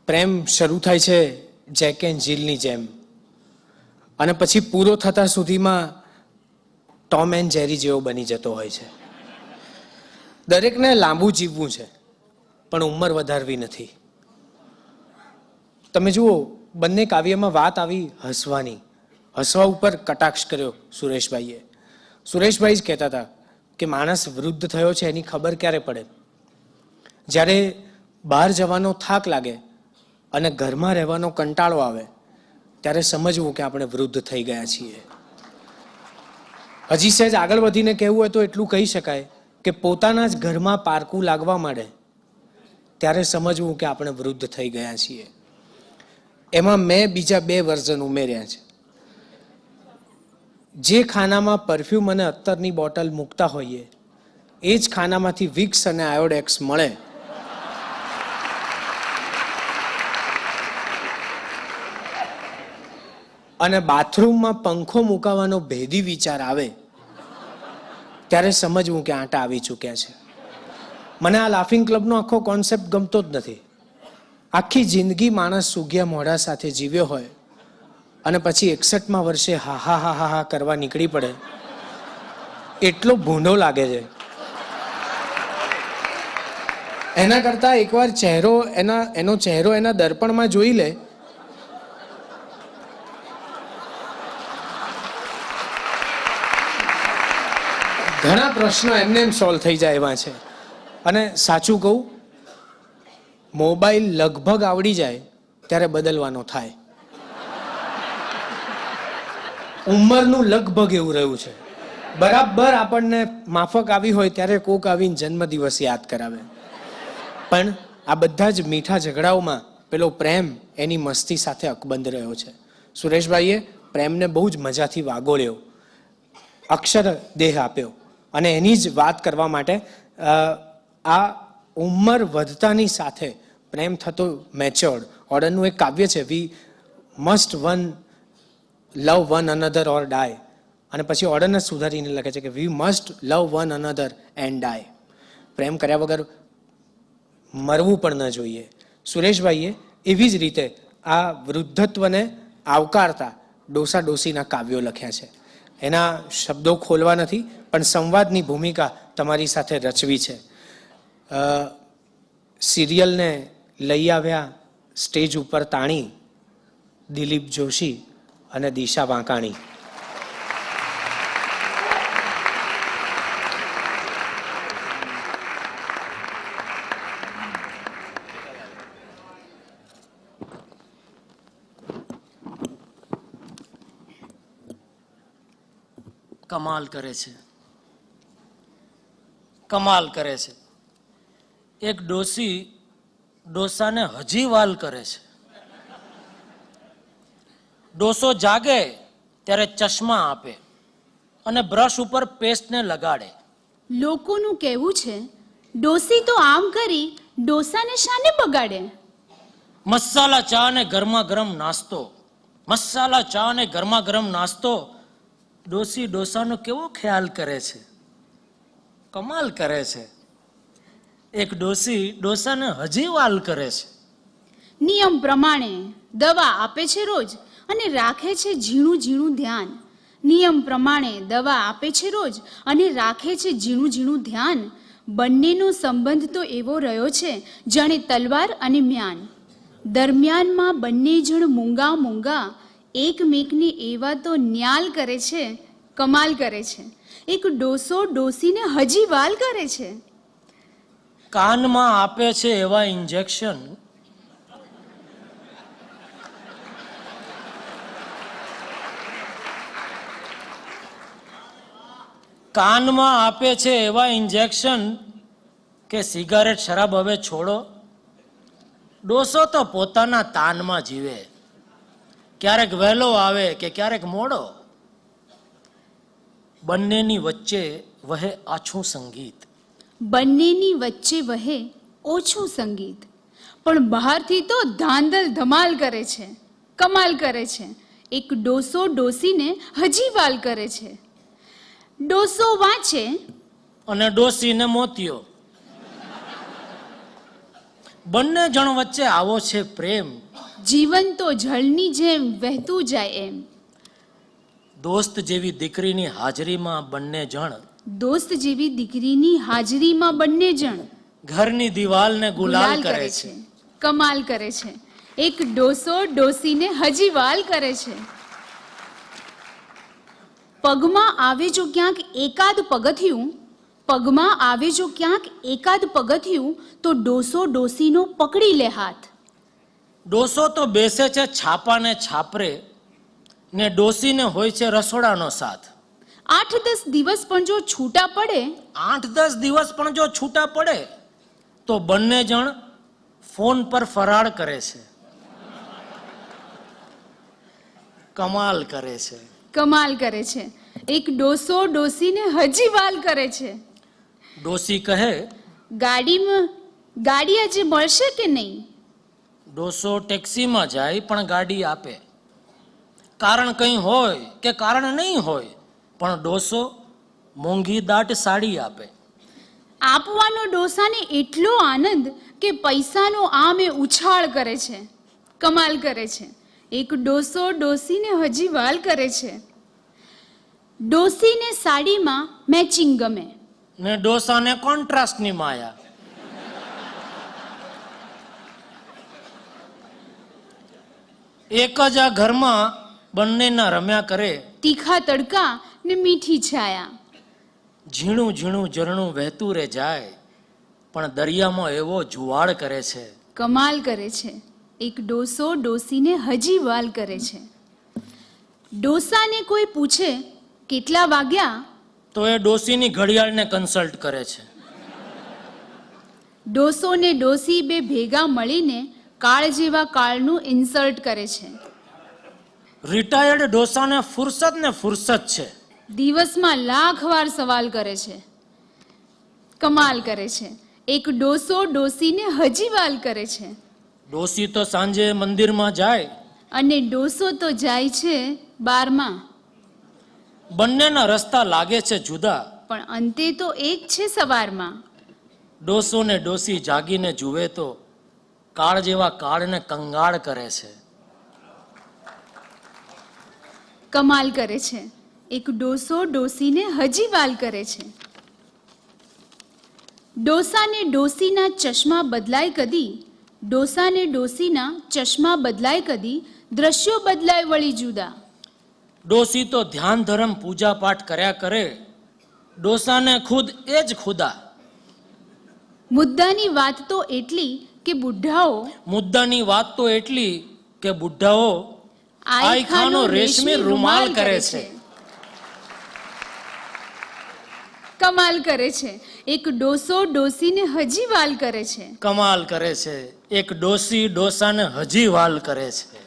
પ્રેમ શરૂ થાય છે જેક એન્ડ જીલની જેમ, અને પછી પૂરો થતા સુધીમાં ટોમ એન્ડ જેરી જેવો બની જતો હોય છે. દરેકને લાંબુ જીવવું છે, પણ ઉંમર વધારવી નથી. તમે જુઓ, બંને કાવ્યમાં વાત આવી હસવાની. હસવા ઉપર કટાક્ષ કર્યો સુરેશભાઈએ. સુરેશભાઈ જ કહેતા હતા કે માણસ વૃદ્ધ થયો છે એની ખબર ક્યારે પડે? જ્યારે બહાર જવાનો થાક લાગે અને ઘરમાં રહેવાનો કંટાળો આવે, ત્યારે સમજવું કે આપણે વૃદ્ધ થઈ ગયા છીએ. હજી સહેજ આગળ વધીને કહેવું હોય તો એટલું કહી શકાય કે પોતાના જ ઘરમાં પારકું લાગવા માંડે ત્યારે સમજવું કે આપણે વૃદ્ધ થઈ ગયા છીએ. એમાં મેં બીજા 2 વર્ઝન ઉમેર્યા છે. જે ખાનામાં પરફ્યુમ અને અત્તરની બોટલ મૂકતા હોઈએ એ જ ખાનામાંથી વિક્સ અને આયોડેક્સ મળે અને બાથરૂમમાં પંખો મુકાવાનો ભેદી વિચાર આવે ત્યારે સમજવું કે આંટા આવી ચૂક્યા છે. મને આ લાફિંગ ક્લબનો આખો કોન્સેપ્ટ ગમતો જ નથી. આખી જિંદગી માણસ સુગ્યા મોઢા સાથે જીવ્યો હોય અને પછી 61મા વર્ષે હા હા હા હા હા કરવા નીકળી પડે, એટલો ભૂંડો લાગે છે. એના કરતા એકવાર એનો ચહેરો એના દર્પણમાં જોઈ લે, ઘણા પ્રશ્નો એમને એમ સોલ્વ થઈ જાય એવા છે. અને સાચું કહું, મોબાઈલ લગભગ આવડી જાય ત્યારે બદલવાનો થાય. ઉંમરનું લગભગ એવું રહ્યું છે. બરાબર આપણને માફક આવી હોય ત્યારે કોક આવીને જન્મદિવસ યાદ કરાવે. પણ આ બધા જ મીઠા ઝઘડાઓમાં પેલો પ્રેમ એની મસ્તી સાથે અકબંધ રહ્યો છે. સુરેશભાઈએ પ્રેમને બહુ જ મજાથી વાગોળ્યો, અક્ષર દેહ આપ્યો, અને એની જ વાત કરવા માટે આ ઉંમર વધતાની સાથે પ્રેમ થતો મેચ્યોર્ડ ઓર્ડરનું એક કાવ્ય છે, we must love one another or die, અને પછી ઓર્ડરને સુધારીને લખે છે કે we must love one another and die. પ્રેમ કર્યા વગર મરવું પણ ન જોઈએ. સુરેશભાઈએ એવી જ રીતે આ વૃદ્ધત્વને આવકારતા ડોસા ડોસીના કાવ્યો લખ્યા છે. એના શબ્દો ખોલવા નથી, પણ સંવાદની ભૂમિકા તમારી સાથે રચવી છે. સિરિયલને લઈ આવ્યા સ્ટેજ ઉપર તાણી દિલીપ જોશી અને દિશા વાંકાણી. કમાલ કરે છે, કમાલ કરે છે. એક ડોસી ડોસાને હજી વાલ કરે છે. ડોસો જાગે ત્યારે ચશ્મા આપે અને બ્રશ ઉપર પેસ્ટને લગાડે. લોકોનું કહેવું છે ડોસી તો આમ કરી ડોસાને શાને બગાડે. મસાલા ચા ને ગરમા ગરમ નાસ્તો, મસાલા ચા ને ગરમા ગરમ નાસ્તો. ડોસી ડોસાનો કેવો ખ્યાલ કરે છે, કમાલ કરે છે. એક ડોસી ડોસાને હજી વાલ કરે છે. નિયમ પ્રમાણે દવા આપે છે રોજ અને રાખે છે ઝીણું ઝીણું ધ્યાન. નિયમ પ્રમાણે દવા આપે છે રોજ અને રાખે છે ઝીણું ઝીણું ધ્યાન. બંનેનો સંબંધ તો એવો રહ્યો છે જાણે તલવાર અને મ્યાન. દરમિયાનમાં બંને જણ મૂંગા મૂંગા એકમેકને એવા તો ન્યાલ કરે છે, કમાલ કરે છે. એક ડોસો ડોસીને હજી વાલ કરે છે. કાનમાં આપે છે એવા ઇન્જેક્શન, કાનમાં આપે છે એવા ઇન્જેક્શન કે સિગારેટ શરાબ હવે છોડો. ડોસો તો પોતાના તાનમાં જીવે, ક્યારેક વહેલો આવે કે ક્યારેક મોડો. બંનેની વચ્ચે વહે આછું સંગીત, બંનેની વચ્ચે વહે ઓછું સંગીત, પણ બહારથી તો ધાંધલ ધમાલ કરે છે, કમાલ કરે છે. એક ડોસો ડોસીને હજી વાલ કરે છે. ડોસો વાંચે અને ડોસીને મોતિયો. બંને જણ વચ્ચે આવો છે પ્રેમ, જીવન તો જળની જેમ વહેતું જાય એમ. દોસ્ત જેવી દીકરીની હાજરીમાં બંને જણ દોસ્ત જેવી દીકરીની હાજરીમાં બંને જણ ઘરની દિવાલને ગુલાલ કરે છે. કમાલ કરે છે. એક ડોસો ડોસીને હજી વાલ કરે છે. પગમાં આવે જો ક્યાંક એકાદ પગથિયું, પગમાં આવે જો ક્યાંક એકાદ પગથિયું, તો ડોસો ડોસીનો પકડી લે હાથ. ડોસો તો બેસે છે છાપાને છાપરે ને ડોસીને હોય છે રસોડાનો સાથ. 8-10 દિવસ પણ જો છૂટા પડે, 8-10 દિવસ પણ જો છૂટા પડે તો બંને જણ ફોન પર ફરાળ કરે છે. કમાલ કરે છે. કમાલ કરે છે. એક ડોસો ડોસીને હજી વાલ કરે છે. ડોસી કહે, ગાડી આજે મળશે કે નહીં? ડોસો ટેક્સીમાં જાય પણ ગાડી આપે. કારણ કંઈ હોય કે કારણ નહીં હોય, પણ ડોસો મોંઘી દાટ સાડી આપે. આપવાનો ડોસાને એટલો આનંદ કે પૈસાનો આમે ઉછાળ કરે છે. કમાલ કરે છે. એક ડોસો ડોસીને હજી વાલ કરે છે. ડોસીને સાડીમાં મેચિંગ ગમે ને ડોસાને કોન્ટ્રાસ્ટની માયા. એક જ આ ઘરમાં બંનેના રમ્યા કરે. તીખા તડકા ને મીઠી છાયા. ઝીણું ઝીણું ઝરણું વહેતું રે જાય, પણ દરિયામાં એવો જુવાળ કરે છે. કમાલ કરે છે. એક ડોસો ડોસીને હજી વાલ કરે છે. ડોસાને કોઈ પૂછે કેટલા વાગ્યા, તો એ ડોસીની ઘડિયાળને કન્સલ્ટ કરે છે. ડોસો ને ડોસી બે ભેગા મળીને કાળ જેવા કાળનું ઇન્સલ્ટ કરે છે. રિટાયર્ડ ડોસાને ફુરસદ ને ફુરસદ છે. દિવસમાં લાખ વાર સવાલ કરે છે. કમાલ કરે છે. એક ડોસો ડોસીને હજી વાલ કરે છે. ડોસી તો સાંજે મંદિરમાં જાય, અને ડોસો તો જાય છે બારમાં. બંનેના રસ્તા લાગે છે જુદા, પણ અંતે તો એક છે સવારમાં. ડોસો ને ડોસી જાગીને જુએ તો કાળ જેવા કાળને કંગાળ કરે છે. કમાલ કરે છે. એક ડોસો ડોસીને હજી વાલ કરે છે. ડોસાને ડોસીના ચશ્મા બદલાય કદી, ડોસાને ડોસીના ચશ્મા બદલાય કદી, દ્રશ્યો બદલાય વળી જુદા. ડોસી તો ધ્યાન ધરમ પૂજા પાઠ કર્યા કરે, ડોસાને ખુદ એ જ ખુદા. મુદ્દાની વાત તો એટલી કે બુઢ્ઢાઓ, મુદ્દાની વાત તો એટલી કે બુઢ્ઢાઓ આયખાનો રેશમી રૂમાલ કરે છે. કમાલ કરે છે. એક ડોસો ડોસીને હજી વાલ કરે છે. કમાલ કરે છે. એક ડોસી ડોસાને હજી વાલ કરે છે.